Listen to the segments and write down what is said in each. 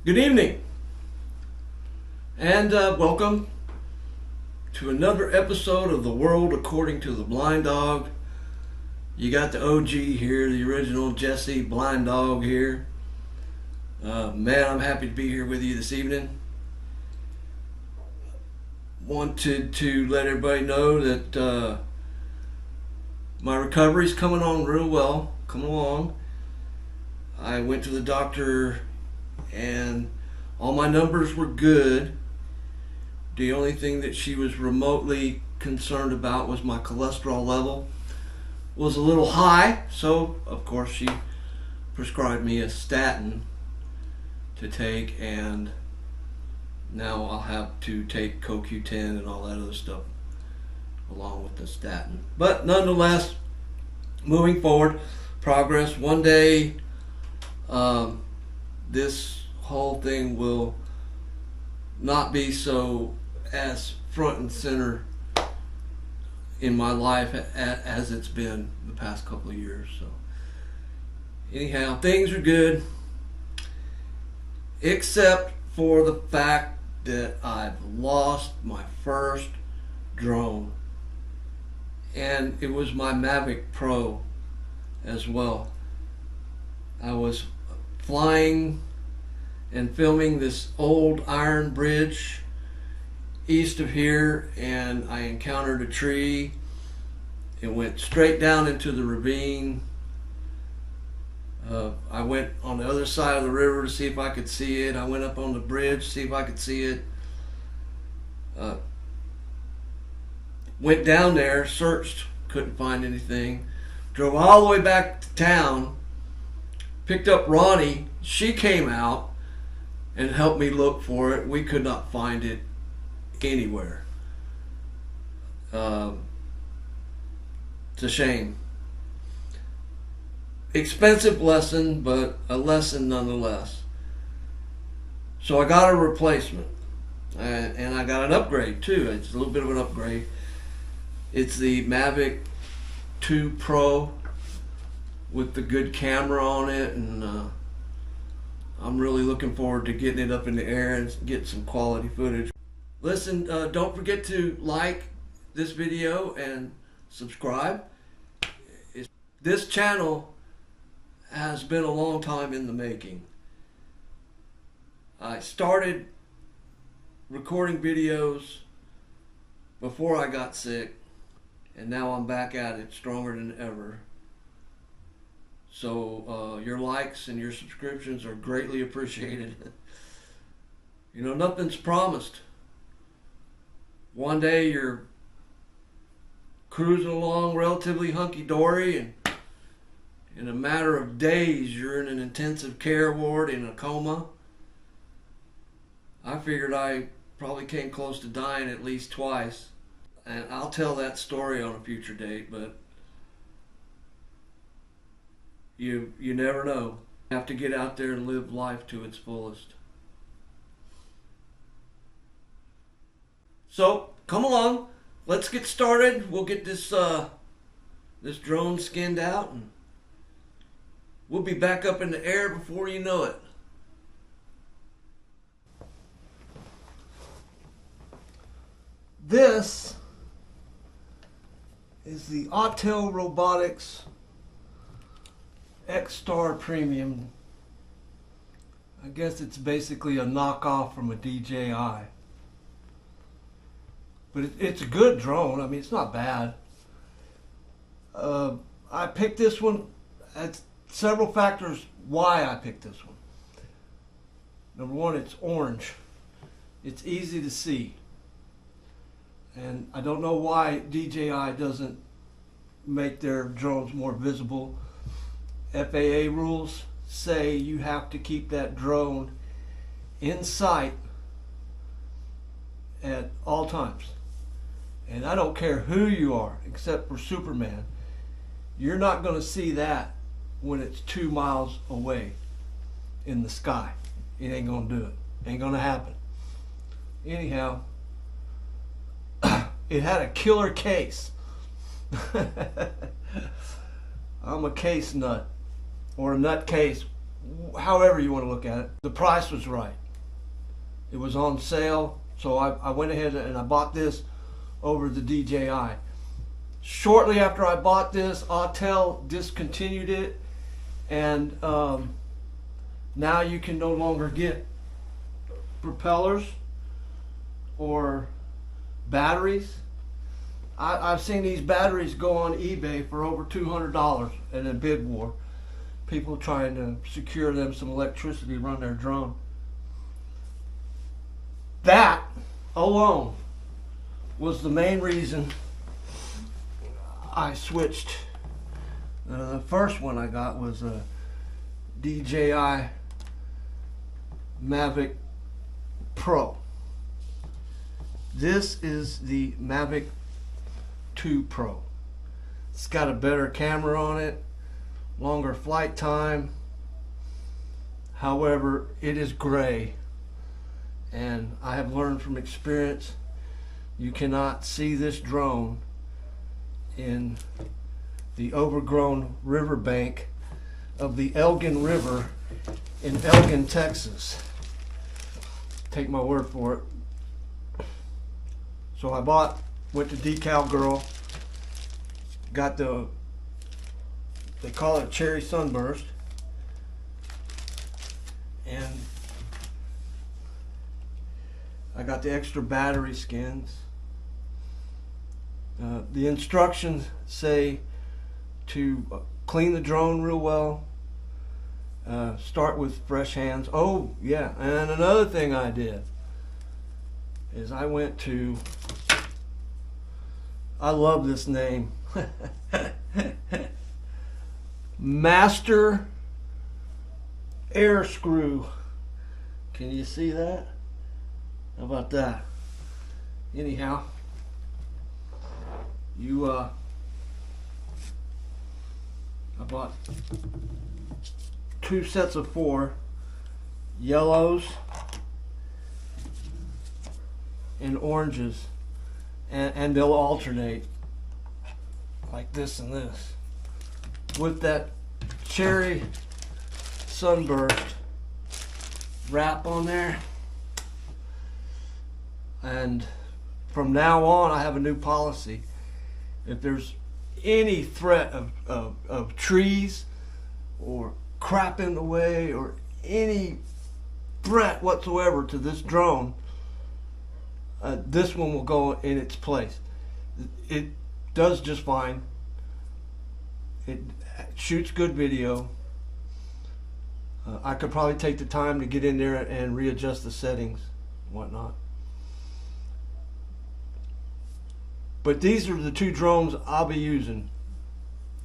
Good evening, and welcome to another episode of The World According to the Blind Dog. You got the OG here, the original Jesse Blind Dog here. Man, I'm happy to be here with you this evening. Wanted to let everybody know that my recovery's coming on real well, coming along. I went to the doctor and all my numbers were good. The only thing that she was remotely concerned about was my cholesterol level was a little high, so of course she prescribed me a statin to take, and now I'll have to take CoQ10 and all that other stuff along with the statin. But nonetheless, moving forward, progress. One day this whole thing will not be so as front and center in my life as it's been the past couple of years. So anyhow, things are good, except for the fact that I've lost my first drone, and it was my Mavic Pro as well. I was flying and filming this old iron bridge east of here, and I encountered a tree. It went straight down into the ravine. I went on the other side of the river to see if I could see it. I went up on the bridge to see if I could see it. Went down there, searched, couldn't find anything. Drove all the way back to town, picked up Ronnie. She came out and helped me look for it. We could not find it anywhere. It's a shame. Expensive lesson, but a lesson nonetheless. So I got a replacement, and I got an upgrade too. It's a little bit of an upgrade. It's the Mavic 2 Pro with the good camera on it, and I'm really looking forward to getting it up in the air and get some quality footage. Listen, don't forget to like this video and subscribe. This channel has been a long time in the making. I started recording videos before I got sick, and now I'm back at it stronger than ever. So your likes and your subscriptions are greatly appreciated. You know, nothing's promised. One day you're cruising along relatively hunky-dory, and in a matter of days you're in an intensive care ward in a coma. I figured I probably came close to dying at least twice, and I'll tell that story on a future date, but you never know. You have to get out there and live life to its fullest. So come along, let's get started. We'll get this this drone skinned out, and we'll be back up in the air before you know it. This is the Autel Robotics X-Star Premium. I guess it's basically a knockoff from a DJI. But it's a good drone. I mean, it's not bad. I picked this one. At several factors why I picked this one. Number one, it's orange. It's easy to see. And I don't know why DJI doesn't make their drones more visible. FAA rules say you have to keep that drone in sight at all times. And I don't care who you are, except for Superman. You're not going to see that when it's 2 miles away in the sky. It ain't going to do it. Ain't going to happen. Anyhow, it had a killer case. I'm a case nut, or a nut case, however you want to look at it. The price was right. It was on sale, so I went ahead and I bought this over the DJI. Shortly after I bought this, Autel discontinued it, and now you can no longer get propellers or batteries. I've seen these batteries go on eBay for over $200 in a bid war. People trying to secure them some electricity to run their drone. That alone was the main reason I switched. The first one I got was a DJI Mavic Pro. This is the Mavic 2 Pro. It's got a better camera on it, longer flight time. However, it is gray, and I have learned from experience you cannot see this drone in the overgrown riverbank of the Elgin River in Elgin, Texas. Take my word for it. So I went to Decal Girl, got they call it cherry sunburst, and I got the extra battery skins. The instructions say to clean the drone real well, start with fresh hands. Oh yeah, and another thing I did is I went to, I love this name, Master Air Screw. Can you see that? How about that? Anyhow, I bought 2 sets of 4 yellows and oranges, and they'll alternate like this and this with that cherry sunburst wrap on there. And from now on, I have a new policy. If there's any threat of trees or crap in the way or any threat whatsoever to this drone, this one will go in its place. It does just fine. It shoots good video. I could probably take the time to get in there and readjust the settings and whatnot. But these are the 2 drones I'll be using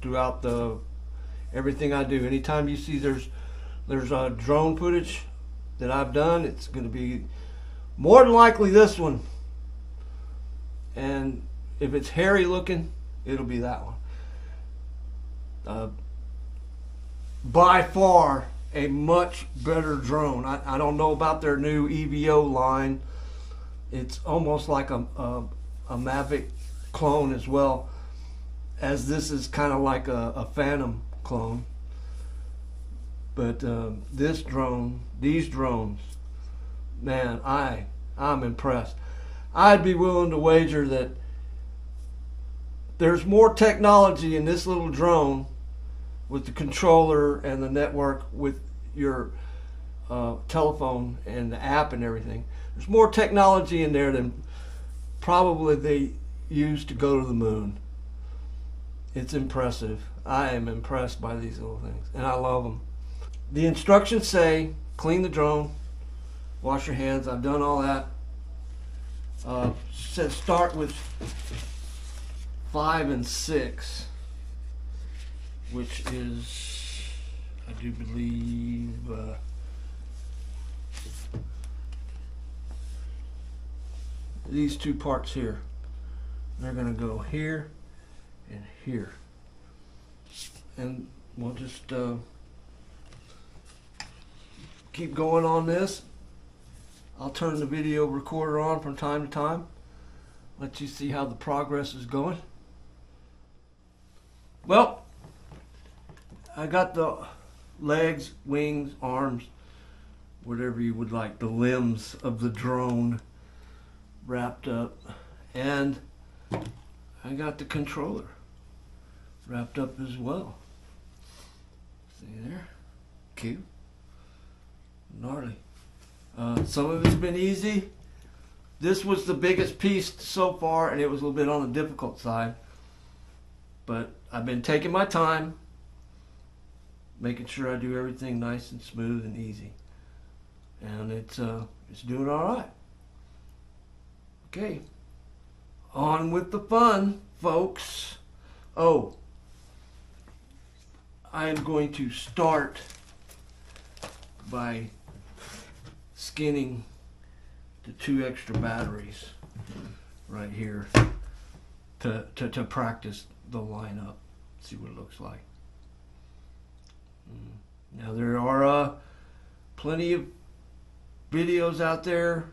throughout everything I do. Anytime you see there's drone footage that I've done, it's going to be more than likely this one. And if it's hairy looking, it'll be that one. By far a much better drone. I don't know about their new EVO line. It's almost like a Mavic clone as well, as this is kind of like a Phantom clone. But these drones, man, I'm impressed. I'd be willing to wager that there's more technology in this little drone with the controller and the network with your telephone and the app and everything. There's more technology in there than probably they used to go to the moon. It's impressive. I am impressed by these little things, and I love them. The instructions say clean the drone, wash your hands. I've done all that. Says start with 5 and 6, which is, I do believe, these 2 parts here. They're going to go here and here. And we'll just keep going on this. I'll turn the video recorder on from time to time, let you see how the progress is going. Well, I got the legs, wings, arms, whatever you would like, the limbs of the drone wrapped up. And I got the controller wrapped up as well. See there? Cute. Gnarly. Some of it's been easy. This was the biggest piece so far, and it was a little bit on the difficult side. But I've been taking my time, making sure I do everything nice and smooth and easy. And it's doing all right. Okay. On with the fun, folks. Oh, I am going to start by skinning the 2 extra batteries right here to practice the lineup, see what it looks like. Now there are plenty of videos out there.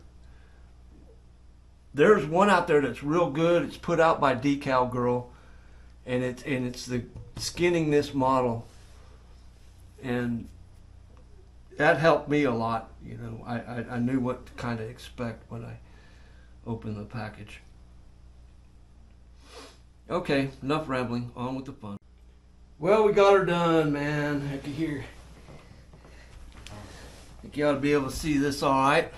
There's one out there that's real good. It's put out by Decal Girl, and it's the skinning this model, and that helped me a lot. You know, I knew what to kind of expect when I opened the package. Okay, enough rambling. On with the fun. Well, we got her done, man. Heck, here. I think you ought to be able to see this all right.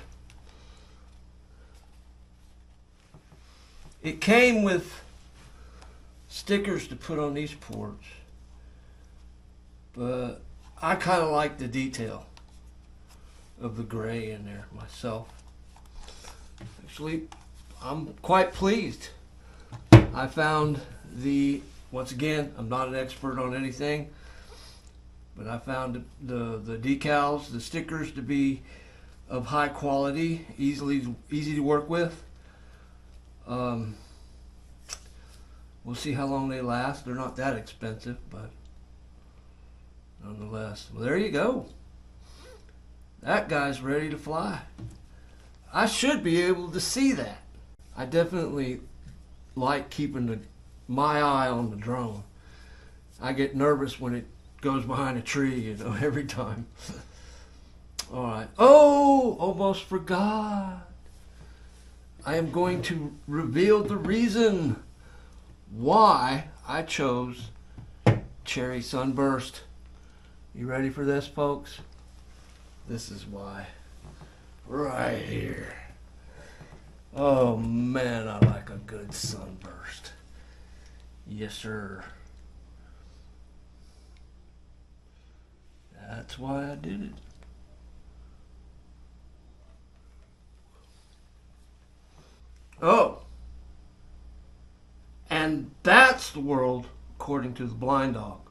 It came with stickers to put on these ports, but I kind of like the detail of the gray in there myself. Actually, I'm quite pleased. I found once again, I'm not an expert on anything, but I found the decals, the stickers, to be of high quality, easy to work with. We'll see how long they last. They're not that expensive, but nonetheless. Well, there you go. That guy's ready to fly. I should be able to see that. I definitely like keeping my eye on the drone. I get nervous when it goes behind a tree, you know, every time. All right. Oh, almost forgot. I am going to reveal the reason why I chose Cherry Sunburst. You ready for this, folks? This is why. Right here. Oh man, I like a good sunburst. Yes, sir. That's why I did it. Oh, and that's the world according to the blind dog.